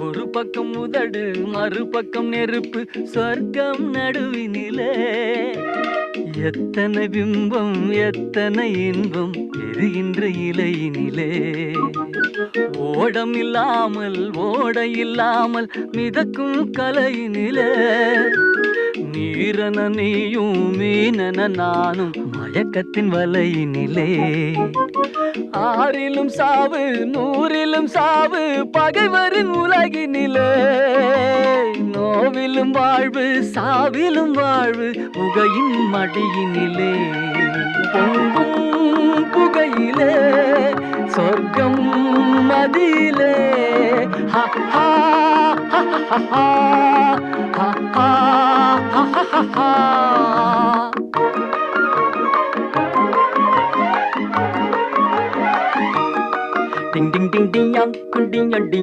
ஒரு பக்கம் உதடு மறுபக்கம் நெருப்பு சொர்க்கம் நடுவினிலே எத்தனை பிம்பம் எத்தனை இன்பம் பெறுகின்ற இலையினிலே ஓடம் இல்லாமல் ஓடை இல்லாமல் மிதக்கும் கலையினிலே நீரன நீயும் மீனன நானும் மயக்கத்தின் வலையினிலே ஆறிலும் சாவு நூறிலும் சாவு பகைவரின் உலகினிலே நோவிலும் வாழ்வு சாவிலும் வாழ்வு புகையின் மடியினிலே பொங்கும் புகையிலே சொர்க்கம் மதியிலே ஹா ஹா ஹா ஹா ஹா ஹா ஹா ஹா. Ding ding ding ding yang, ding yang ding.